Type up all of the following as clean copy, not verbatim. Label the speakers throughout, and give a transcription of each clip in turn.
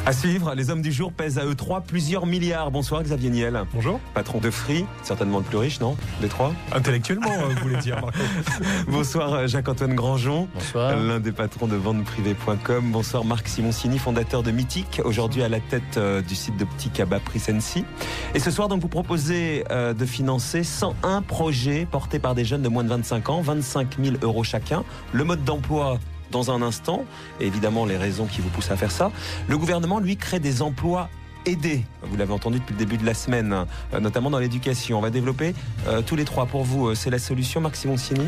Speaker 1: À suivre, les hommes du jour pèsent à eux trois plusieurs milliards. Bonsoir Xavier Niel.
Speaker 2: Bonjour.
Speaker 1: Patron de Free, certainement le plus riche, non? Des trois?
Speaker 2: Intellectuellement, vous voulez dire, Marco.
Speaker 1: Bonsoir Jacques-Antoine Grandjean.
Speaker 3: Bonsoir.
Speaker 1: L'un des patrons de venteprivée.com. Bonsoir Marc Simoncini, fondateur de Mythique, aujourd'hui à la tête du site d'optique à bas prix Sensi. Et ce soir, donc, vous proposez de financer 101 projets portés par des jeunes de moins de 25 ans, 25 000 € chacun. Le mode d'emploi dans un instant, et évidemment les raisons qui vous poussent à faire ça. Le gouvernement, lui, crée des emplois aidés. Vous l'avez entendu depuis le début de la semaine, notamment dans l'éducation. On va développer tous les trois. Pour vous, c'est la solution, Marc Simoncini?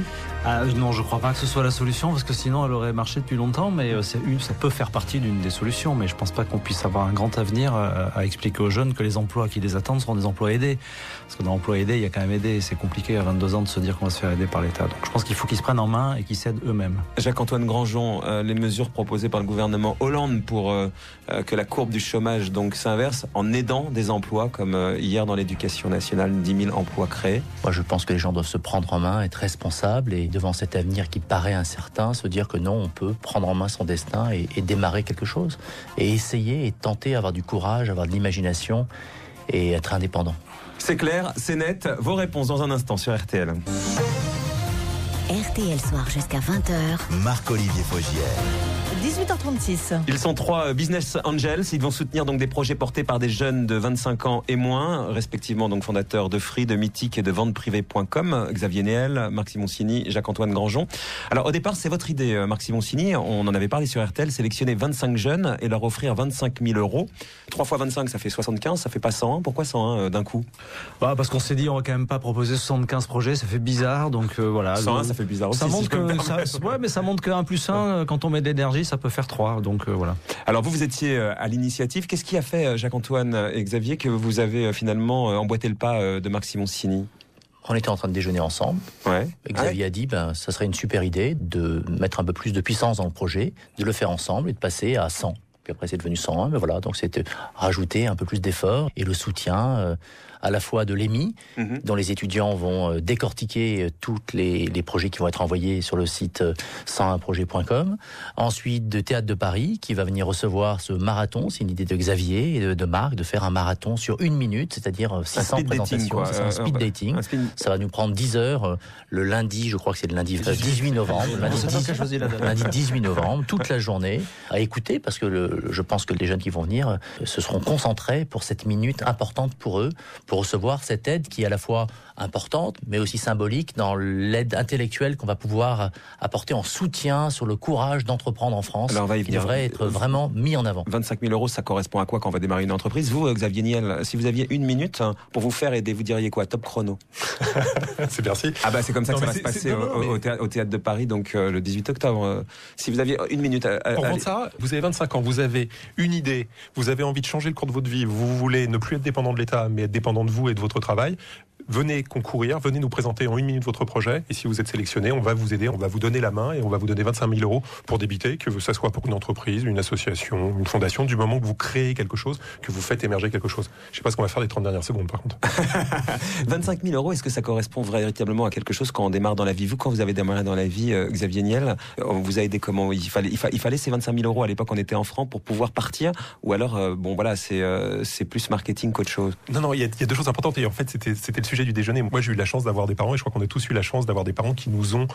Speaker 3: Non, je ne crois pas que ce soit la solution, parce que sinon elle aurait marché depuis longtemps, mais ça peut faire partie d'une des solutions, mais je ne pense pas qu'on puisse avoir un grand avenir à expliquer aux jeunes que les emplois qui les attendent seront des emplois aidés. Parce que dans l'emploi aidé, il y a quand même aidé, et c'est compliqué à 22 ans de se dire qu'on va se faire aider par l'État. Donc je pense qu'il faut qu'ils se prennent en main et qu'ils s'aident eux-mêmes.
Speaker 1: Jacques-Antoine Grandjean, les mesures proposées par le gouvernement Hollande pour que la courbe du chômage donc s'inverse en aidant des emplois, comme hier dans l'éducation nationale, 10 000 emplois créés.
Speaker 4: Moi, je pense que les gens doivent se prendre en main, être responsables, et devant cet avenir qui paraît incertain, se dire que non, on peut prendre en main son destin et démarrer quelque chose, et essayer et tenter, avoir du courage, avoir de l'imagination et être indépendant.
Speaker 1: C'est clair, c'est net. Vos réponses dans un instant sur RTL.
Speaker 5: RTL Soir jusqu'à 20h.
Speaker 6: Marc-Olivier Fogiel.
Speaker 5: 18h36.
Speaker 1: Ils sont trois business angels. Ils vont soutenir donc des projets portés par des jeunes de 25 ans et moins, respectivement donc fondateurs de Free, de Mythique et de venteprivée.com. Xavier Niel, Marc Simoncini, Jacques-Antoine Grandjean. Alors au départ, c'est votre idée, Marc Simoncini. On en avait parlé sur RTL, sélectionner 25 jeunes et leur offrir 25 000 €. 3 fois 25, ça fait 75, ça fait pas 101. Pourquoi 101 d'un coup?
Speaker 3: Parce qu'on s'est dit, on va quand même pas proposer 75 projets, ça fait bizarre, donc voilà.
Speaker 1: 101, ça fait bizarre aussi.
Speaker 3: Ça montre mais ça montre que 1 plus 1, quand on met de l'énergie, ça peut faire 3, donc voilà.
Speaker 1: Alors vous étiez à l'initiative. Qu'est-ce qui a fait, Jacques-Antoine et Xavier, que vous avez finalement emboîté le pas de Marc Simoncini?
Speaker 4: On était en train de déjeuner ensemble.
Speaker 1: Ouais.
Speaker 4: Xavier a dit, ça serait une super idée de mettre un peu plus de puissance dans le projet, de le faire ensemble et de passer à 100. Puis après, c'est devenu 101, mais voilà. Donc, c'était rajouter un peu plus d'efforts et le soutien à la fois de l'EMI, dont les étudiants vont décortiquer tous les projets qui vont être envoyés sur le site 101projet.com. Ensuite, de Théâtre de Paris, qui va venir recevoir ce marathon. C'est une idée de Xavier et de Marc, de faire un marathon sur 1 minute, c'est-à-dire 600 présentations. C'est un speed dating. Ça va nous prendre 10 heures le lundi, je crois que c'est le lundi 18 novembre. Lundi 18 novembre, toute la journée, à écouter, parce que je pense que les jeunes qui vont venir se seront concentrés pour cette minute importante pour eux, pour recevoir cette aide qui est à la fois importante, mais aussi symbolique dans l'aide intellectuelle qu'on va pouvoir apporter en soutien sur le courage d'entreprendre en France.
Speaker 1: Alors,
Speaker 4: qui devrait être vraiment mis en avant.
Speaker 1: 25 000 €, ça correspond à quoi quand on va démarrer une entreprise? Vous, Xavier Niel, si vous aviez 1 minute pour vous faire aider, vous diriez quoi? Top chrono.
Speaker 2: C'est merci.
Speaker 1: C'est comme ça que ça va se passer au Théâtre de Paris, donc le 18 octobre. Si vous aviez 1 minute...
Speaker 2: Pour vendre ça, vous avez 25 ans, vous avez une idée, vous avez envie de changer le cours de votre vie, vous voulez ne plus être dépendant de l'État, mais être dépendant de vous et de votre travail. Venez concourir, venez nous présenter en 1 minute votre projet, et si vous êtes sélectionné, on va vous aider, on va vous donner la main et on va vous donner 25 000 € pour débuter, que ça soit pour une entreprise, une association, une fondation, du moment que vous créez quelque chose, que vous faites émerger quelque chose. Je sais pas ce qu'on va faire des 30 dernières secondes par contre.
Speaker 1: 25 000 €, est-ce que ça correspond véritablement à quelque chose quand on démarre dans la vie? Vous, quand vous avez démarré dans la vie, Xavier Niel, on vous a aidé comment? Il fallait ces 25 000 € à l'époque, on était en francs pour pouvoir partir, ou alors c'est plus marketing qu'autre chose?
Speaker 2: Non, il y a 2 choses importantes, et en fait c'était le sujet du déjeuner. Moi, j'ai eu la chance d'avoir des parents, et je crois qu'on a tous eu la chance d'avoir des parents qui nous ont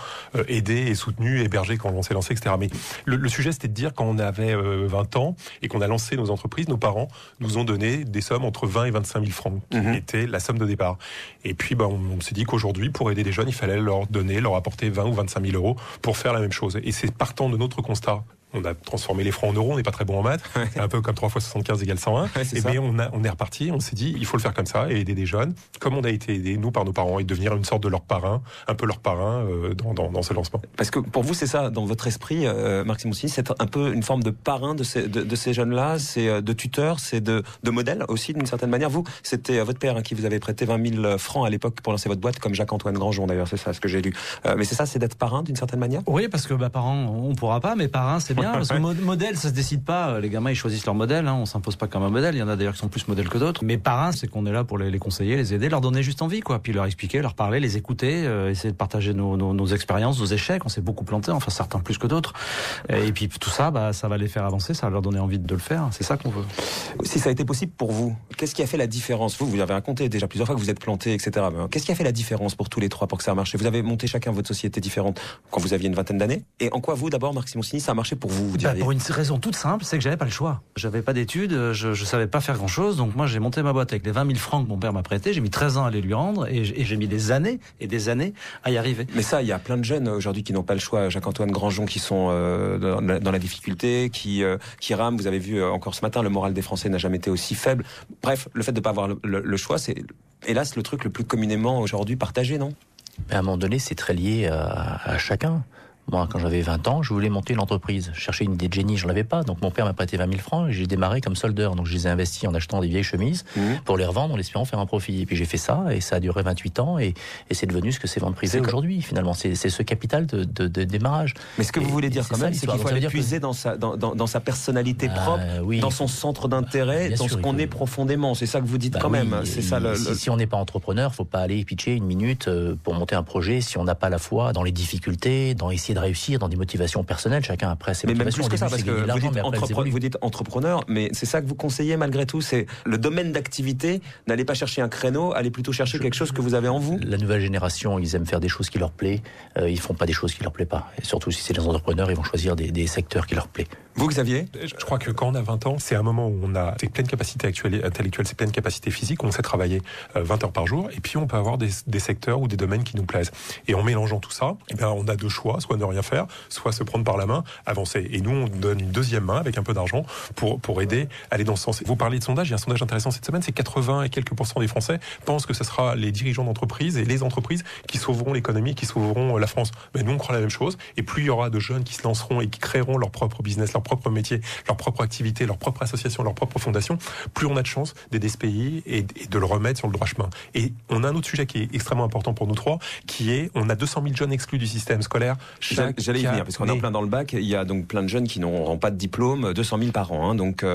Speaker 2: aidés et soutenus, hébergés quand on s'est lancé, etc. Mais le sujet, c'était de dire, quand on avait 20 ans et qu'on a lancé nos entreprises, nos parents nous ont donné des sommes entre 20 et 25 000 francs, qui était la somme de départ. Et puis, on s'est dit qu'aujourd'hui, pour aider les jeunes, il fallait leur apporter 20 ou 25 000 € pour faire la même chose. Et c'est partant de notre constat. On a transformé les francs en euros, on n'est pas très bon en maths. C'est un peu comme 3 fois 75 égale 101. Mais on est reparti, on s'est dit, il faut le faire comme ça et aider des jeunes, comme on a été aidés, nous, par nos parents, et devenir une sorte de leur parrain, un peu leur parrain dans ce lancement.
Speaker 1: Parce que pour vous, c'est ça, dans votre esprit, Marc Simoncini, c'est un peu une forme de parrain de ces jeunes-là, c'est de tuteur, c'est de modèle aussi, d'une certaine manière. Vous, c'était votre père qui vous avait prêté 20 000 francs à l'époque pour lancer votre boîte, comme Jacques-Antoine Grandjean d'ailleurs, c'est ça ce que j'ai lu. Mais c'est ça, c'est d'être parrain d'une certaine manière?
Speaker 3: Oui, parce que parrain, on pourra pas, mais parrain, c'est bien, parce que modèle, ça se décide pas. Les gamins, ils choisissent leur modèle. On s'impose pas comme un modèle. Il y en a d'ailleurs qui sont plus modèles que d'autres. Mais parrain, c'est qu'on est là pour les conseiller, les aider, leur donner juste envie, quoi. Puis leur expliquer, leur parler, les écouter, essayer de partager nos expériences, nos échecs. On s'est beaucoup planté, enfin certains plus que d'autres. Et puis tout ça, ça va les faire avancer, ça va leur donner envie de le faire. C'est ça qu'on veut.
Speaker 1: Si ça a été possible pour vous, qu'est-ce qui a fait la différence? Vous avez raconté déjà plusieurs fois que vous êtes planté, etc. Mais qu'est-ce qui a fait la différence pour tous les trois pour que ça a marché? Vous avez monté chacun votre société différente quand vous aviez une vingtaine d'années. Et en quoi vous, d'abord, Marc Simoncini, ça a marché pour vous diriez?
Speaker 3: Pour une raison toute simple, c'est que j'avais pas le choix. J'avais pas d'études, je savais pas faire grand-chose. Donc moi, j'ai monté ma boîte avec les 20 000 francs que mon père m'a prêté. J'ai mis 13 ans à les lui rendre et j'ai mis des années et des années à y arriver.
Speaker 1: Mais ça, il y a plein de jeunes aujourd'hui qui n'ont pas le choix. Jacques-Antoine Grandjean qui sont dans la difficulté, qui rament. Vous avez vu encore ce matin, le moral des Français n'a jamais été aussi faible. Bref, le fait de ne pas avoir le choix, c'est hélas le truc le plus communément aujourd'hui partagé, non?
Speaker 4: À un moment donné, c'est très lié à chacun. Moi, quand j'avais 20 ans, je voulais monter une entreprise. Je cherchais une idée de génie, je n'en avais pas. Donc mon père m'a prêté 20 000 francs et j'ai démarré comme soldeur. Donc je les ai investis en achetant des vieilles chemises pour les revendre en espérant faire un profit. Et puis j'ai fait ça et ça a duré 28 ans et c'est devenu ce que c'est vente privée aujourd'hui. Finalement, c'est ce capital de démarrage.
Speaker 1: Mais ce que vous voulez dire quand même, c'est qu'il faut aller puiser dans sa personnalité propre, dans son centre d'intérêt, dans ce qu'on est profondément. C'est ça que vous dites quand même. C'est ça.
Speaker 4: Si on n'est pas entrepreneur, faut pas aller pitcher une minute pour monter un projet si on n'a pas la foi dans les difficultés, dans essayer de réussir, dans des motivations personnelles. Chacun après ses motivations.
Speaker 1: Mais même plus que ça, parce que vous dites entrepreneur, mais c'est ça que vous conseillez malgré tout, c'est le domaine d'activité. N'allez pas chercher un créneau, allez plutôt chercher quelque chose que vous avez en vous.
Speaker 4: La nouvelle génération, ils aiment faire des choses qui leur plaisent. Ils font pas des choses qui leur plaisent pas. Et surtout si c'est des entrepreneurs, ils vont choisir des secteurs qui leur plaisent.
Speaker 1: Vous, Xavier?
Speaker 2: Je crois que quand on a 20 ans, c'est un moment où on a ses pleines capacités intellectuelles, ses pleines capacités physiques, on sait travailler 20 heures par jour, et puis on peut avoir des secteurs ou des domaines qui nous plaisent. Et en mélangeant tout ça, on a deux choix, soit ne rien faire, soit se prendre par la main, avancer. Et nous, on donne une deuxième main avec un peu d'argent pour aider à aller dans ce sens. Vous parlez de sondage, il y a un sondage intéressant cette semaine, c'est 80 et quelques % des Français pensent que ce sera les dirigeants d'entreprises et les entreprises qui sauveront l'économie, qui sauveront la France. Mais nous, on croit la même chose. Et plus il y aura de jeunes qui se lanceront et qui créeront leur propre business, leur propre métier, leur propre activité, leur propre association, leur propre fondation, plus on a de chance d'aider ce pays et de le remettre sur le droit chemin. Et on a un autre sujet qui est extrêmement important pour nous trois, qui est, on a 200 000 jeunes exclus du système scolaire.
Speaker 1: J'allais y venir, parce qu'on est en plein dans le bac, il y a donc plein de jeunes qui n'auront pas de diplôme, 200 000 par an, donc,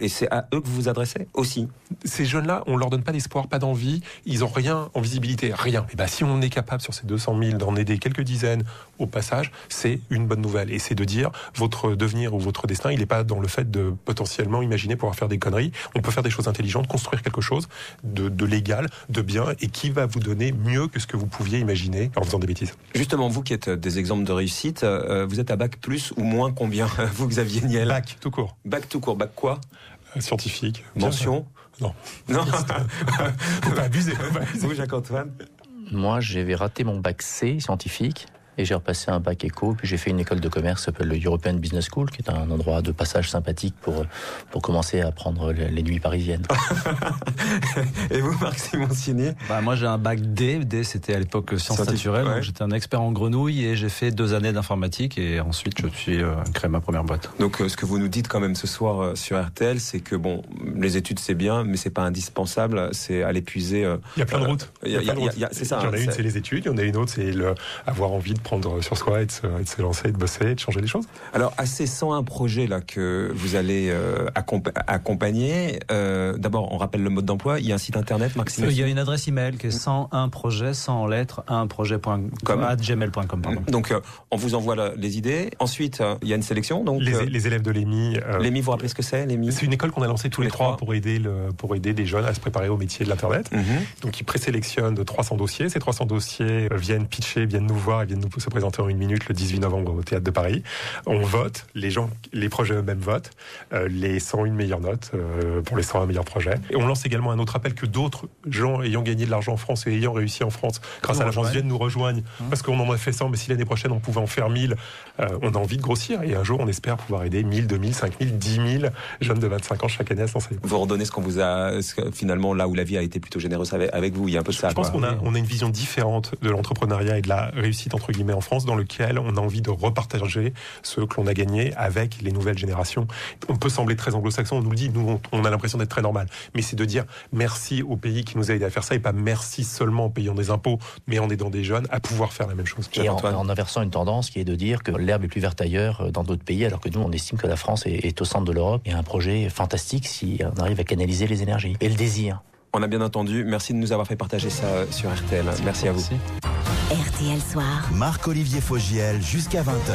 Speaker 1: et c'est à eux que vous vous adressez aussi.
Speaker 2: Ces jeunes-là, on leur donne pas d'espoir, pas d'envie, ils ont rien en visibilité, rien. Et si on est capable sur ces 200 000 d'en aider quelques dizaines au passage, c'est une bonne nouvelle. Et c'est de dire, votre devenir ou votre destin, il n'est pas dans le fait de potentiellement imaginer pouvoir faire des conneries. On peut faire des choses intelligentes, construire quelque chose de légal, de bien, et qui va vous donner mieux que ce que vous pouviez imaginer en faisant des bêtises.
Speaker 1: Justement, vous qui êtes des exemples de réussite, vous êtes à bac plus ou moins combien, vous, Xavier Niel?
Speaker 2: Bac tout court.
Speaker 1: Bac tout court, bac quoi?
Speaker 2: Scientifique.
Speaker 1: Mention?
Speaker 2: Non.
Speaker 1: Non.
Speaker 2: Faut pas abuser.
Speaker 1: Vous, Jacques-Antoine?
Speaker 4: Moi, j'avais raté mon bac C, scientifique. Et j'ai repassé un bac éco, puis j'ai fait une école de commerce qui s'appelle le European Business School, qui est un endroit de passage sympathique pour commencer à apprendre les nuits parisiennes.
Speaker 1: Et vous, Marc Simoncini?
Speaker 3: Moi, j'ai un bac D. D, c'était à l'époque sciences naturelles.
Speaker 1: Ouais.
Speaker 3: Donc j'étais un expert en grenouilles et j'ai fait 2 années d'informatique et ensuite je suis créé ma première boîte.
Speaker 1: Donc, ce que vous nous dites quand même ce soir sur RTL, c'est que bon, les études c'est bien, mais c'est pas indispensable. C'est à l'épuiser.
Speaker 2: Il y a plein de routes.
Speaker 1: C'est ça.
Speaker 2: Il y en a une, c'est les études. Il y en a une autre, c'est avoir envie de prendre sur soi et de se lancer, de bosser, de changer les choses.
Speaker 1: Alors, à ces 101 projets là que vous allez accompagner, d'abord, on rappelle le mode d'emploi. Il y a un site internet, Marc Simoncini.
Speaker 3: Il y a une adresse email qui est 101 projets, 100 en lettres, 1projet.com, pardon.
Speaker 1: Donc, on vous envoie les idées. Ensuite, il y a une sélection. Donc,
Speaker 2: les élèves de l'EMI.
Speaker 1: L'EMI, vous rappelez ce que c'est, l'EMI?
Speaker 2: C'est une école qu'on a lancée tous les trois pour aider des jeunes à se préparer au métier de l'Internet. Donc, ils présélectionnent 300 dossiers. Ces 300 dossiers viennent pitcher, viennent nous voir, viennent nous se présenter en 1 minute le 18 novembre au Théâtre de Paris. On vote, les projets eux-mêmes votent, les 101 meilleures notes pour les 101 meilleurs projets. Et on lance également un autre appel que d'autres gens ayant gagné de l'argent en France et ayant réussi en France grâce à l'agence viennent nous rejoignent parce qu'on en a fait 100, mais si l'année prochaine on pouvait en faire 1000, on a envie de grossir et un jour on espère pouvoir aider 1000, 2000, 5000, 10 000 jeunes de 25 ans chaque année à se lancer.
Speaker 1: Vous redonnez ce qu'on vous a, finalement, là où la vie a été plutôt généreuse avec vous, il y a un peu de ça.
Speaker 2: Je pense qu'on a une vision différente de l'entrepreneuriat et de la réussite entre guillemets guillemets, en France, dans lequel on a envie de repartager ce que l'on a gagné avec les nouvelles générations. On peut sembler très anglo-saxon, on nous le dit, nous on a l'impression d'être très normal, mais c'est de dire merci au pays qui nous a aidé à faire ça, et pas merci seulement en payant des impôts, mais en aidant des jeunes à pouvoir faire la même chose.
Speaker 4: Et en inversant une tendance qui est de dire que l'herbe est plus verte ailleurs dans d'autres pays, alors que nous on estime que la France est au centre de l'Europe. Il y a un projet fantastique si on arrive à canaliser les énergies et le désir.
Speaker 1: On a bien entendu. Merci de nous avoir fait partager ça sur RTL. Merci à vous.
Speaker 5: RTL Soir.
Speaker 6: Marc-Olivier Fogiel jusqu'à 20h.